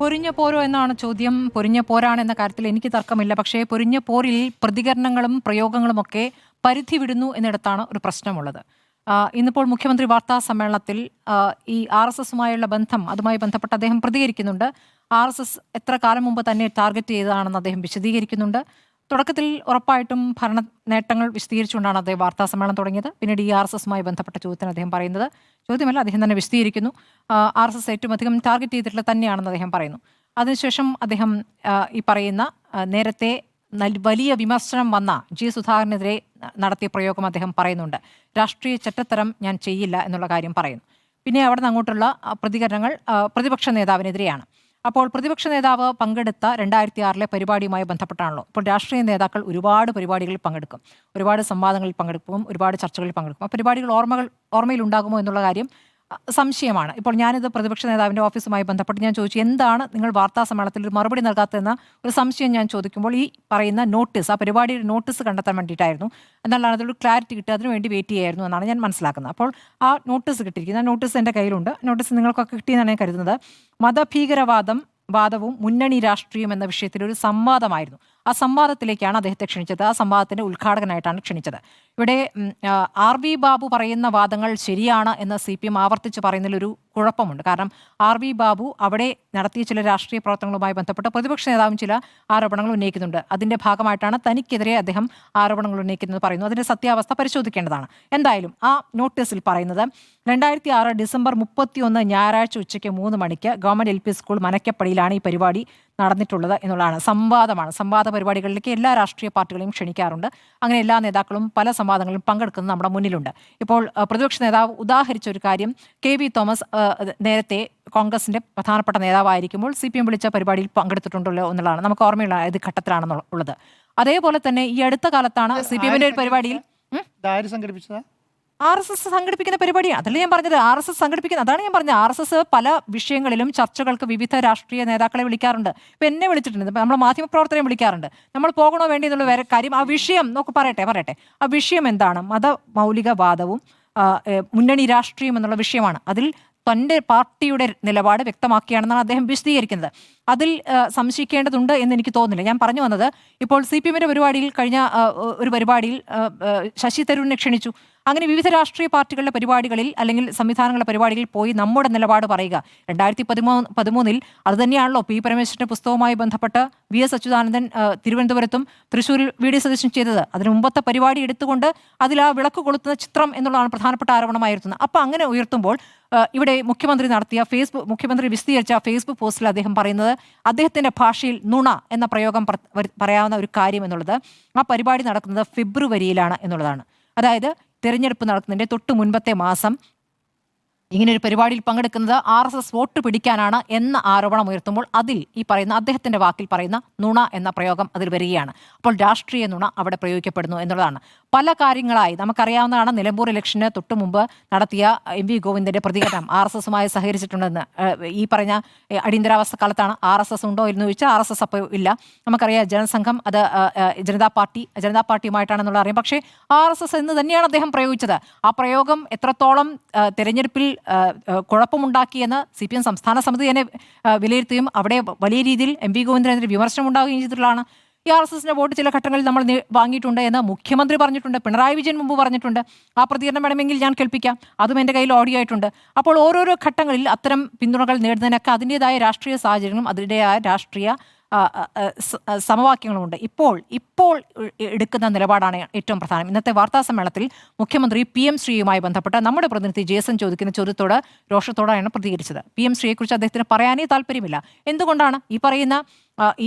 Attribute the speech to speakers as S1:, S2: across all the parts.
S1: പൊരിഞ്ഞ പോരോ എന്നാണ് ചോദ്യം. പൊരിഞ്ഞ പോരാണെന്ന കാര്യത്തിൽ എനിക്ക് തർക്കമില്ല. പക്ഷേ പൊരിഞ്ഞ പോരിൽ പ്രതികരണങ്ങളും പ്രയോഗങ്ങളുമൊക്കെ പരിധി വിടുന്നു എന്നിടത്താണ് ഒരു പ്രശ്നമുള്ളത്. ഇന്നിപ്പോൾ മുഖ്യമന്ത്രി വാർത്താ സമ്മേളനത്തിൽ ഈ RSSുമായുള്ള ബന്ധം, അതുമായി ബന്ധപ്പെട്ട് അദ്ദേഹം പ്രതികരിക്കുന്നുണ്ട്. RSS എത്ര കാലം മുമ്പ് തന്നെ ടാർഗറ്റ് ചെയ്തതാണെന്ന് അദ്ദേഹം വിശദീകരിക്കുന്നുണ്ട്. തുടക്കത്തിൽ ഉറപ്പായിട്ടും ഭരണ നേട്ടങ്ങൾ വിശദീകരിച്ചുകൊണ്ടാണ് അദ്ദേഹം വാർത്താ സമ്മേളനം തുടങ്ങിയത്. പിന്നീട് ഈ RSSുമായി ബന്ധപ്പെട്ട ചോദ്യത്തിന് അദ്ദേഹം പറയുന്നത്, ചോദ്യമല്ല അദ്ദേഹം തന്നെ വിശദീകരിക്കുന്നു, RSS ഏറ്റവും അധികം ടാർഗറ്റ് ചെയ്തിട്ടുള്ളത് തന്നെയാണെന്ന് അദ്ദേഹം പറയുന്നു. അതിനുശേഷം അദ്ദേഹം ഈ പറയുന്ന നേരത്തെ വലിയ വിമർശനം വന്ന സുധാകരനെതിരെ നടത്തിയ പ്രയോഗം അദ്ദേഹം പറയുന്നുണ്ട്. രാഷ്ട്രീയ ചെറ്റത്തരം ഞാൻ ചെയ്യില്ല എന്നുള്ള കാര്യം പറയുന്നു. പിന്നെ അവിടെ നിന്ന് അങ്ങോട്ടുള്ള പ്രതികരണങ്ങൾ പ്രതിപക്ഷ നേതാവിനെതിരെയാണ്. അപ്പോൾ പ്രതിപക്ഷ നേതാവ് പങ്കെടുത്ത 2006 പരിപാടിയുമായി ബന്ധപ്പെട്ടാണല്ലോ. ഇപ്പോൾ രാഷ്ട്രീയ നേതാക്കൾ ഒരുപാട് പരിപാടികളിൽ പങ്കെടുക്കും, ഒരുപാട് സംവാദങ്ങളിൽ പങ്കെടുക്കും, ഒരുപാട് ചർച്ചകളിൽ പങ്കെടുക്കും. ആ പരിപാടികൾ ഓർമ്മയിൽ ഉണ്ടാകുമോ എന്നുള്ള കാര്യം സംശയമാണ്. ഇപ്പോൾ ഞാനിത് പ്രതിപക്ഷ നേതാവിൻ്റെ ഓഫീസുമായി ബന്ധപ്പെട്ട് ഞാൻ ചോദിച്ചു, എന്താണ് നിങ്ങൾ വാർത്താ സമ്മേളനത്തിൽ ഒരു മറുപടി നൽകാത്തതെന്ന ഒരു സംശയം ഞാൻ ചോദിക്കുമ്പോൾ ഈ പറയുന്ന നോട്ടീസ്, ആ പരിപാടിയുടെ നോട്ടീസ് കണ്ടെത്താൻ വേണ്ടിയിട്ടായിരുന്നു, എന്നാലാണ് അതൊരു ക്ലാരിറ്റി കിട്ടുക, അതിന് വേണ്ടി വെയിറ്റ് ചെയ്യായിരുന്നു എന്നാണ് ഞാൻ മനസ്സിലാക്കുന്നത്. അപ്പോൾ ആ നോട്ടീസ് കിട്ടിയിരിക്കുന്നത്, ആ നോട്ടീസ് എൻ്റെ കയ്യിലുണ്ട്. നോട്ടീസ് നിങ്ങൾക്കൊക്കെ കിട്ടിയെന്നാണ് ഞാൻ കരുതുന്നത്. വാദവും മുന്നണി രാഷ്ട്രീയം എന്ന വിഷയത്തിൽ ഒരു സംവാദമായിരുന്നു. ആ സംവാദത്തിലേക്കാണ് അദ്ദേഹത്തെ ക്ഷണിച്ചത്. ആ സംവാദത്തിന്റെ ഉദ്ഘാടകനായിട്ടാണ് ക്ഷണിച്ചത്. ഇവിടെ RV ബാബു പറയുന്ന വാദങ്ങൾ ശരിയാണ് എന്ന് CPM ആവർത്തിച്ച് പറയുന്നതിലൊരു കുഴപ്പമുണ്ട്. കാരണം RV ബാബു അവിടെ നടത്തിയ ചില രാഷ്ട്രീയ പ്രവർത്തനങ്ങളുമായി ബന്ധപ്പെട്ട് പ്രതിപക്ഷ നേതാവും ചില ആരോപണങ്ങൾ ഉന്നയിക്കുന്നുണ്ട്. അതിന്റെ ഭാഗമായിട്ടാണ് തനിക്കെതിരെ അദ്ദേഹം ആരോപണങ്ങൾ ഉന്നയിക്കുന്നത് പറയുന്നു. അതിന്റെ സത്യാവസ്ഥ പരിശോധിക്കേണ്ടതാണ്. എന്തായാലും ആ നോട്ടീസിൽ പറയുന്നത് 2006 ഡിസംബർ 31 ഞായറാഴ്ച ഉച്ചയ്ക്ക് 3 മണിക്ക് ഗവൺമെന്റ് LP സ്കൂൾ മനക്കപ്പടിയിലാണ് ഈ പരിപാടി നടന്നിട്ടുള്ളത് എന്നുള്ളതാണ്. സംവാദമാണ്. സംവാദ പരിപാടികളിലേക്ക് എല്ലാ രാഷ്ട്രീയ പാർട്ടികളെയും ക്ഷണിക്കാറുണ്ട്. അങ്ങനെ എല്ലാ നേതാക്കളും പല സംവാദങ്ങളിലും പങ്കെടുക്കുന്നത് നമ്മുടെ മുന്നിലുണ്ട്. ഇപ്പോൾ പ്രതിപക്ഷ നേതാവ് ഉദാഹരിച്ച ഒരു കാര്യം, KV തോമസ് നേരത്തെ കോൺഗ്രസിന്റെ പ്രധാനപ്പെട്ട നേതാവായിരിക്കുമ്പോൾ CPM വിളിച്ച പരിപാടിയിൽ പങ്കെടുത്തിട്ടുണ്ടല്ലോ എന്നുള്ളതാണ് നമുക്ക് ഓർമ്മയുള്ള ഏത് ഘട്ടത്തിലാണെന്നുള്ളത്. അതേപോലെ തന്നെ ഈ അടുത്ത കാലത്താണ് CPMന്റെ ഒരു പരിപാടിയിൽ RSS സംഘടിപ്പിക്കുന്ന പരിപാടിയാണ്. അതല്ലേ ഞാൻ പറഞ്ഞത്, RSS സംഘടിപ്പിക്കുന്ന, അതാണ് ഞാൻ പറഞ്ഞത്. RSS പല വിഷയങ്ങളിലും ചർച്ചകൾക്ക് വിവിധ രാഷ്ട്രീയ നേതാക്കളെ വിളിക്കാറുണ്ട്. ഇപ്പം എന്നെ വിളിച്ചിട്ടുണ്ട്, നമ്മൾ മാധ്യമപ്രവർത്തകരെ വിളിക്കാറുണ്ട്. നമ്മൾ പോകണോ വേണ്ടി എന്നുള്ള വേറെ കാര്യം. ആ വിഷയം പറയട്ടെ ആ വിഷയം എന്താണ്? മതമൗലികവാദവും മുന്നണി രാഷ്ട്രീയം എന്നുള്ള വിഷയമാണ്. അതിൽ തൻ്റെ പാർട്ടിയുടെ നിലപാട് വ്യക്തമാക്കിയാണെന്നാണ് അദ്ദേഹം വിശദീകരിക്കുന്നത്. അതിൽ സംശയിക്കേണ്ടതുണ്ട് എന്ന് എനിക്ക് തോന്നുന്നില്ല. ഞാൻ പറഞ്ഞു വന്നത്, ഇപ്പോൾ CPMന്റെ പരിപാടിയിൽ കഴിഞ്ഞ ഒരു പരിപാടിയിൽ ശശി തരൂരിനെ ക്ഷണിച്ചു. അങ്ങനെ വിവിധ രാഷ്ട്രീയ പാർട്ടികളുടെ പരിപാടികളിൽ അല്ലെങ്കിൽ സംവിധാനങ്ങളുടെ പരിപാടികളിൽ പോയി നമ്മുടെ നിലപാട് പറയുക. 2013 അത് തന്നെയാണല്ലോ P പരമേശ്വരന്റെ പുസ്തകവുമായി ബന്ധപ്പെട്ട് VS അച്യുതാനന്ദൻ തിരുവനന്തപുരത്തും തൃശ്ശൂരിൽ VD സതീശൻ ചെയ്തത്. അതിന് മുമ്പത്തെ പരിപാടി എടുത്തുകൊണ്ട് അതിൽ ആ വിളക്ക് കൊളുത്തുന്ന ചിത്രം എന്നുള്ളതാണ് പ്രധാനപ്പെട്ട ആരോപണമായിരുന്നത്. അപ്പം അങ്ങനെ ഉയർത്തുമ്പോൾ ഇവിടെ മുഖ്യമന്ത്രി വിശദീകരിച്ച ഫേസ്ബുക്ക് പോസ്റ്റിൽ അദ്ദേഹം പറയുന്നത്, അദ്ദേഹത്തിന്റെ ഭാഷയിൽ നുണ എന്ന പ്രയോഗം പറയാവുന്ന ഒരു കാര്യം എന്നുള്ളത് ആ പരിപാടി നടക്കുന്നത് ഫെബ്രുവരിയിലാണ് എന്നുള്ളതാണ്. അതായത് തെരഞ്ഞെടുപ്പ് നടക്കുന്നതിന്റെ തൊട്ട് മുൻപത്തെ മാസം ഇങ്ങനെ ഒരു പരിപാടിയിൽ പങ്കെടുക്കുന്നത് RSS വോട്ട് പിടിക്കാനാണ് എന്ന ആരോപണം ഉയർത്തുമ്പോൾ അതിൽ ഈ പറയുന്ന അദ്ദേഹത്തിന്റെ വാക്കിൽ പറയുന്ന നുണ എന്ന പ്രയോഗം അതിൽ വരികയാണ്. അപ്പോൾ രാഷ്ട്രീയ നുണ അവിടെ പ്രയോഗിക്കപ്പെടുന്നു എന്നുള്ളതാണ്. പല കാര്യങ്ങളായി നമുക്കറിയാവുന്നതാണ്. നിലമ്പൂർ ഇലക്ഷന് തൊട്ട് മുമ്പ് നടത്തിയ MV ഗോവിന്ദന്റെ പ്രതികരണം RSSുമായി സഹകരിച്ചിട്ടുണ്ടെന്ന്. ഈ പറഞ്ഞ അടിയന്തരാവസ്ഥ കാലത്താണ്. RSS ഉണ്ടോ എന്ന് ചോദിച്ചാൽ RSS അപ്പോൾ ഇല്ല. നമുക്കറിയാം ജനസംഘം അത് ജനതാ പാർട്ടിയുമായിട്ടാണെന്നുള്ള അറിയാം. പക്ഷേ RSS എന്ന് തന്നെയാണ് അദ്ദേഹം പ്രയോഗിച്ചത്. ആ പ്രയോഗം എത്രത്തോളം തെരഞ്ഞെടുപ്പിൽ കുഴപ്പമുണ്ടാക്കിയെന്ന് CPM സംസ്ഥാന സമിതി തന്നെ വിലയിരുത്തുകയും അവിടെ വലിയ രീതിയിൽ MV ഗോവിന്ദനെതിരെ വിമർശനം ഉണ്ടാവുകയും ചെയ്തിട്ടുള്ളതാണ്. ഈ RSSന്റെ വോട്ട് ചില ഘട്ടങ്ങളിൽ നമ്മൾ വാങ്ങിയിട്ടുണ്ട് എന്ന് മുഖ്യമന്ത്രി പറഞ്ഞിട്ടുണ്ട്. പിണറായി വിജയൻ മുമ്പ് പറഞ്ഞിട്ടുണ്ട്. ആ പ്രതികരണം വേണമെങ്കിൽ ഞാൻ കേൾപ്പിക്കാം. അതും എൻ്റെ കയ്യിൽ ഓഡിയോ ആയിട്ടുണ്ട്. അപ്പോൾ ഓരോരോ ഘട്ടങ്ങളിൽ അത്തരം പിന്തുണകൾ നേടുന്നതിനൊക്കെ അതിൻ്റെതായ രാഷ്ട്രീയ സാഹചര്യങ്ങളും അതിൻ്റെതായ രാഷ്ട്രീയ സമവാക്യങ്ങളുമുണ്ട്. ഇപ്പോൾ എടുക്കുന്ന നിലപാടാണ് ഏറ്റവും പ്രധാനം. ഇന്നത്തെ വാർത്താ സമ്മേളനത്തിൽ മുഖ്യമന്ത്രി PM ശ്രീയുമായി ബന്ധപ്പെട്ട് നമ്മുടെ പ്രതിനിധി ജേസൺ ചോദിക്കുന്ന ചോദ്യത്തോട് രോഷത്തോടെയാണ് പ്രതികരിച്ചത്. PM ശ്രീയെക്കുറിച്ച് അദ്ദേഹത്തിന് പറയാനേ താല്പര്യമില്ല. എന്തുകൊണ്ടാണ് ഈ പറയുന്ന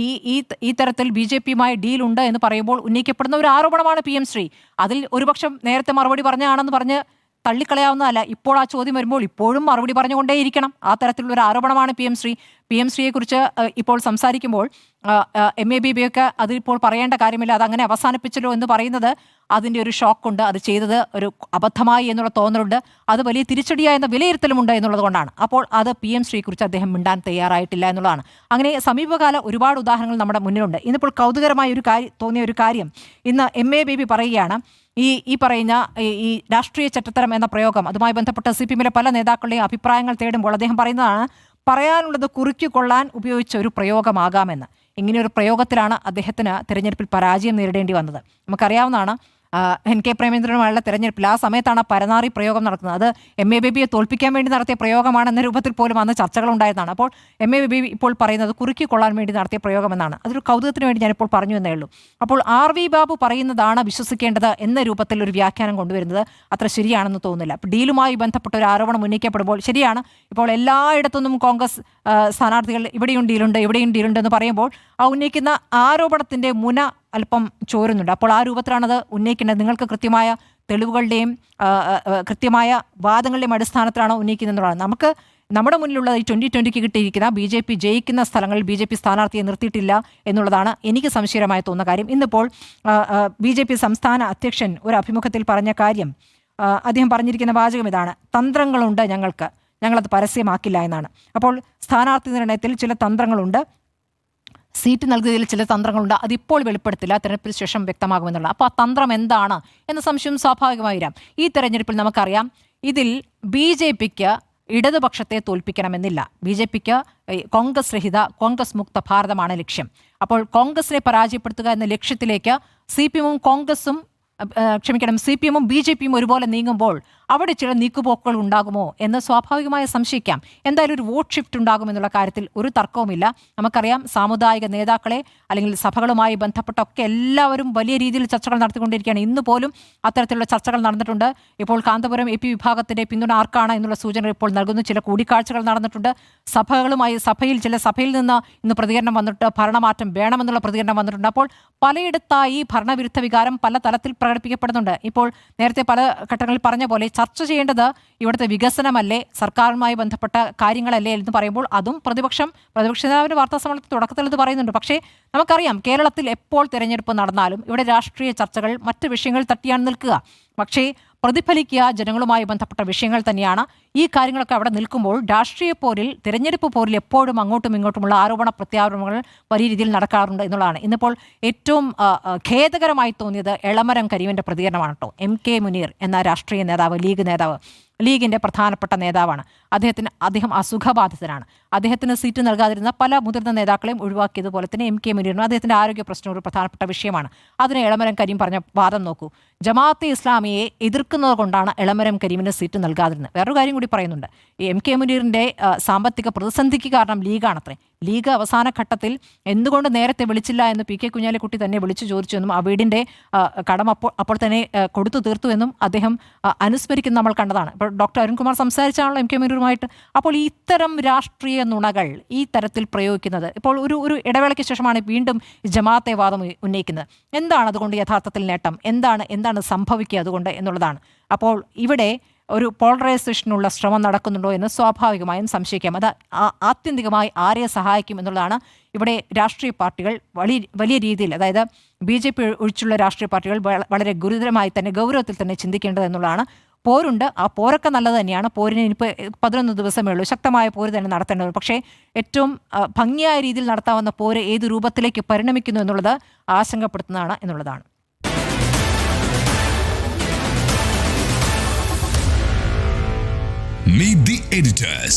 S1: ഈ തരത്തിൽ BJPയുമായി ഡീൽ ഉണ്ട് എന്ന് പറയുമ്പോൾ ഉന്നയിക്കപ്പെടുന്ന ഒരു ആരോപണമാണ് PM ശ്രീ. അതിൽ ഒരുപക്ഷം നേരത്തെ മറുപടി പറഞ്ഞാണെന്ന് പറഞ്ഞ് തള്ളിക്കളയാവുന്നതല്ല. ഇപ്പോൾ ആ ചോദ്യം വരുമ്പോൾ ഇപ്പോഴും മറുപടി പറഞ്ഞുകൊണ്ടേയിരിക്കണം. ആ തരത്തിലുള്ള ഒരു ആരോപണമാണ് PM ശ്രീയെക്കുറിച്ച് ഇപ്പോൾ സംസാരിക്കുമ്പോൾ MABയൊക്കെ അതിപ്പോൾ പറയേണ്ട കാര്യമില്ല, അതങ്ങനെ അവസാനിപ്പിച്ചല്ലോ എന്ന് പറയുന്നത് അതിൻ്റെ ഒരു ഷോക്കുണ്ട്. അത് ചെയ്തത് ഒരു അബദ്ധമായി എന്നുള്ള തോന്നലുണ്ട്. അത് വലിയ തിരിച്ചടിയായെന്ന വിലയിരുത്തലുമുണ്ട് എന്നുള്ളത് കൊണ്ടാണ്. അപ്പോൾ അത് PM ശ്രീയെക്കുറിച്ച് അദ്ദേഹം മിണ്ടാൻ തയ്യാറായിട്ടില്ല എന്നുള്ളതാണ്. അങ്ങനെ സമീപകാല ഒരുപാട് ഉദാഹരണങ്ങൾ നമ്മുടെ മുന്നിലുണ്ട്. ഇന്നിപ്പോൾ കൗതുകരമായ തോന്നിയ ഒരു കാര്യം, ഇന്ന് MABB പറയുകയാണ്, ഈ പറയുന്ന ഈ രാഷ്ട്രീയ ചട്ടത്തരം എന്ന പ്രയോഗം അതുമായി ബന്ധപ്പെട്ട് CPMലെ പല നേതാക്കളുടെയും അഭിപ്രായങ്ങൾ തേടുമ്പോൾ അദ്ദേഹം പറയുന്നതാണ്, പറയാനുള്ളത് കുറിക്കൊള്ളാൻ ഉപയോഗിച്ച ഒരു പ്രയോഗമാകാമെന്ന്. ഇങ്ങനെയൊരു പ്രയോഗത്തിലാണ് അദ്ദേഹത്തിന് തിരഞ്ഞെടുപ്പിൽ പരാജയം നേരിടേണ്ടി വന്നത്. നമുക്കറിയാവുന്നതാണ് എൻ കെ പ്രേമചന്ദ്രനുമായുള്ള തെരഞ്ഞെടുപ്പിൽ ആ സമയത്താണ് പരനാറി പ്രയോഗം നടക്കുന്നത്. അത് എം എ ബേബിയെ തോൽപ്പിക്കാൻ വേണ്ടി നടത്തിയ പ്രയോഗമാണെന്ന രൂപത്തിൽ പോലും അന്ന് ചർച്ചകളുണ്ടായതാണ്. അപ്പോൾ എം എ ബേബി ഇപ്പോൾ പറയുന്നത് കുറുക്കിക്കൊള്ളാൻ വേണ്ടി നടത്തിയ പ്രയോഗമെന്നാണ്. അതൊരു കൗതുകത്തിന് വേണ്ടി ഞാനിപ്പോൾ പറഞ്ഞു എന്നേ ഉള്ളൂ. അപ്പോൾ ആർ വി ബാബു പറയുന്നതാണ് വിശ്വസിക്കേണ്ടത് എന്ന രൂപത്തിൽ ഒരു വ്യാഖ്യാനം കൊണ്ടുവരുന്നത് അത്ര ശരിയാണെന്ന് തോന്നുന്നില്ല. ഡീലുമായി ബന്ധപ്പെട്ട ഒരു ആരോപണം ഉന്നയിക്കപ്പെടുമ്പോൾ ശരിയാണ്, ഇപ്പോൾ എല്ലായിടത്തുനിന്നും കോൺഗ്രസ് സ്ഥാനാർത്ഥികൾ ഇവിടെയും ഡീലുണ്ട് എന്ന് പറയുമ്പോൾ ആ ഉന്നയിക്കുന്ന ആരോപണത്തിൻ്റെ മുന അല്പം ചോരുന്നുണ്ട്. അപ്പോൾ ആ രൂപത്തിലാണത് ഉന്നയിക്കേണ്ടത്. നിങ്ങൾക്ക് കൃത്യമായ തെളിവുകളുടെയും കൃത്യമായ വാദങ്ങളുടെയും അടിസ്ഥാനത്തിലാണ് ഉന്നയിക്കുന്നതെന്നുള്ളതാണ്. നമുക്ക് നമ്മുടെ മുന്നിലുള്ള ഈ 2020 കിട്ടിയിരിക്കുന്ന BJP ജയിക്കുന്ന സ്ഥലങ്ങളിൽ BJP സ്ഥാനാർത്ഥിയെ നിർത്തിയിട്ടില്ല എന്നുള്ളതാണ് എനിക്ക് സംശയമായി തോന്നുന്ന കാര്യം. ഇന്നിപ്പോൾ BJP സംസ്ഥാന അധ്യക്ഷൻ ഒരു അഭിമുഖത്തിൽ പറഞ്ഞ കാര്യം, അദ്ദേഹം പറഞ്ഞിരിക്കുന്ന വാചകം ഇതാണ്: തന്ത്രങ്ങളുണ്ട് ഞങ്ങളത് പരസ്യമാക്കില്ല എന്നാണ്. അപ്പോൾ സ്ഥാനാർത്ഥി നിർണയത്തിൽ ചില തന്ത്രങ്ങളുണ്ട്, സീറ്റ് നൽകിയതിൽ ചില തന്ത്രങ്ങളുണ്ട്, അതിപ്പോൾ വെളിപ്പെടുത്തില്ല, തെരഞ്ഞെടുപ്പിന് ശേഷം വ്യക്തമാകുമെന്നുള്ളത്. അപ്പോൾ ആ തന്ത്രം എന്താണ് എന്ന സംശയം സ്വാഭാവികമായി വരാം. ഈ തെരഞ്ഞെടുപ്പിൽ നമുക്കറിയാം, ഇതിൽ BJPക്ക് ഇടതുപക്ഷത്തെ തോൽപ്പിക്കണമെന്നില്ല. BJPക്ക് കോൺഗ്രസ് രഹിത, കോൺഗ്രസ് മുക്ത ഭാരതമാണ് ലക്ഷ്യം. അപ്പോൾ കോൺഗ്രസിനെ പരാജയപ്പെടുത്തുക എന്ന ലക്ഷ്യത്തിലേക്ക് CPM-ഉം BJPയും ഒരുപോലെ നീങ്ങുമ്പോൾ അവിടെ ചില നീക്കുപോക്കുകൾ ഉണ്ടാകുമോ എന്ന് സ്വാഭാവികമായ സംശയിക്കാം. എന്തായാലും ഒരു വോട്ട് ഷിഫ്റ്റ് ഉണ്ടാകുമെന്നുള്ള കാര്യത്തിൽ ഒരു തർക്കവുമില്ല. നമുക്കറിയാം, സാമുദായിക നേതാക്കളെ അല്ലെങ്കിൽ സഭകളുമായി ബന്ധപ്പെട്ടൊക്കെ എല്ലാവരും വലിയ രീതിയിൽ ചർച്ചകൾ നടത്തിക്കൊണ്ടിരിക്കുകയാണ്. ഇന്ന് പോലും അത്തരത്തിലുള്ള ചർച്ചകൾ നടന്നിട്ടുണ്ട്. ഇപ്പോൾ കാന്തപുരം AP വിഭാഗത്തിന്റെ പിന്തുണ ആർക്കാണ് എന്നുള്ള സൂചന ഇപ്പോൾ നൽകുന്നു. ചില കൂടിക്കാഴ്ചകൾ നടന്നിട്ടുണ്ട്. സഭയിൽ നിന്ന് ഇന്ന് പ്രതികരണം വന്നിട്ട് ഭരണമാറ്റം വേണമെന്നുള്ള പ്രതികരണം വന്നിട്ടുണ്ട്. അപ്പോൾ പലയിടത്തായി ഭരണവിരുദ്ധ വികാരം പല തലത്തിൽ പ്രകടിപ്പിക്കപ്പെടുന്നുണ്ട്. ഇപ്പോൾ നേരത്തെ പല ഘട്ടങ്ങളിൽ പറഞ്ഞ പോലെ ചർച്ച ചെയ്യേണ്ടത് ഇവിടുത്തെ വികസനമല്ലേ, സർക്കാരുമായി ബന്ധപ്പെട്ട കാര്യങ്ങളല്ലേ എന്ന് പറയുമ്പോൾ അതും പ്രതിപക്ഷ നേതാവിന്റെ വാർത്താസമ്മേളനത്തിൽ തുടക്കത്തിൽ ഇത് പറയുന്നുണ്ട്. പക്ഷേ നമുക്കറിയാം, കേരളത്തിൽ എപ്പോൾ തെരഞ്ഞെടുപ്പ് നടന്നാലും ഇവിടെ രാഷ്ട്രീയ ചർച്ചകൾ മറ്റ് വിഷയങ്ങൾ തട്ടിയാണ് നിൽക്കുക. പക്ഷേ പ്രതിഫലിക്കുക ജനങ്ങളുമായി ബന്ധപ്പെട്ട വിഷയങ്ങൾ തന്നെയാണ്. ഈ കാര്യങ്ങളൊക്കെ അവിടെ നിൽക്കുമ്പോൾ തെരഞ്ഞെടുപ്പ് പോരിൽ എപ്പോഴും അങ്ങോട്ടും ഇങ്ങോട്ടുമുള്ള ആരോപണ പ്രത്യാരോപണങ്ങൾ വലിയ രീതിയിൽ നടക്കാറുണ്ട് എന്നുള്ളതാണ്. ഇന്നിപ്പോൾ ഏറ്റവും ഖേദകരമായി തോന്നിയത് എളമരം കരീമിൻ്റെ പ്രതികരണമാണ് കേട്ടോ. MK മുനീർ എന്ന രാഷ്ട്രീയ നേതാവ്, ലീഗിൻ്റെ പ്രധാനപ്പെട്ട നേതാവാണ്. അദ്ദേഹം അസുഖബാധിതനാണ്. അദ്ദേഹത്തിന് സീറ്റ് നൽകാതിരുന്ന പല മുതിർന്ന നേതാക്കളെയും ഒഴിവാക്കിയതുപോലെ തന്നെ MK മുനീറിനും അദ്ദേഹത്തിൻ്റെ ആരോഗ്യ പ്രശ്നം ഒരു പ്രധാനപ്പെട്ട വിഷയമാണ്. അതിന് എളമരം കരീം പറഞ്ഞ വാദം നോക്കൂ. ജമാഅത്തെ ഇസ്ലാമിയെ എതിർക്കുന്നത് കൊണ്ടാണ് എളമരം കരീമിന് സീറ്റ് നൽകാതിരുന്നത്. വേറൊരു കാര്യം കൂടി പറയുന്നുണ്ട്. ഈ MK മുനീറിൻ്റെ സാമ്പത്തിക പ്രതിസന്ധിക്ക് കാരണം ലീഗാണത്രേ. ലീഗ് അവസാന ഘട്ടത്തിൽ എന്തുകൊണ്ട് നേരത്തെ വിളിച്ചില്ല എന്ന് PK കുഞ്ഞാലിക്കുട്ടി തന്നെ വിളിച്ചു ചോദിച്ചു എന്നും ആ വീടിൻ്റെ കടം അപ്പോൾ തന്നെ കൊടുത്തു തീർത്തു എന്നും അദ്ദേഹം അനുസ്മരിക്കുന്ന നമ്മൾ കണ്ടതാണ്. ഇപ്പോൾ ഡോക്ടർ അരുൺകുമാർ സംസാരിച്ചാണല്ലോ MK മുനീറുമായിട്ട്. അപ്പോൾ ഇത്തരം രാഷ്ട്രീയ നുണകൾ ഈ തരത്തിൽ പ്രയോഗിക്കുന്നത്, ഇപ്പോൾ ഒരു ഇടവേളയ്ക്ക് ശേഷമാണ് വീണ്ടും ജമാഅത്തെ വാദം ഉന്നയിക്കുന്നത്. എന്താണ് അതുകൊണ്ട് യഥാർത്ഥത്തിൽ നേട്ടം, എന്താണ് സംഭവിക്കുക അതുകൊണ്ട് എന്നുള്ളതാണ്. അപ്പോൾ ഇവിടെ ഒരു പോളറൈസേഷനുള്ള ശ്രമം നടക്കുന്നുണ്ടോ എന്ന് സ്വാഭാവികമായും സംശയിക്കാം. അത് ആത്യന്തികമായി ആരെ സഹായിക്കും എന്നുള്ളതാണ് ഇവിടെ രാഷ്ട്രീയ പാർട്ടികൾ വലിയ രീതിയിൽ, അതായത് BJP ഒഴിച്ചുള്ള രാഷ്ട്രീയ പാർട്ടികൾ വളരെ ഗുരുതരമായി തന്നെ ഗൗരവത്തിൽ തന്നെ ചിന്തിക്കേണ്ടത് എന്നുള്ളതാണ്. പോരുണ്ട്, ആ പോരൊക്കെ നല്ലത് തന്നെയാണ്. പോരിന് ഇനിയിപ്പോൾ 11 ദിവസമേ ഉള്ളൂ. ശക്തമായ പോര് തന്നെ നടത്തേണ്ടത്. പക്ഷേ ഏറ്റവും ഭംഗിയായ രീതിയിൽ നടത്താവുന്ന പോര് ഏത് രൂപത്തിലേക്ക് പരിണമിക്കുന്നു എന്നുള്ളത് ആശങ്കപ്പെടുത്തുന്നതാണ് എന്നുള്ളതാണ്.
S2: Meet the editors.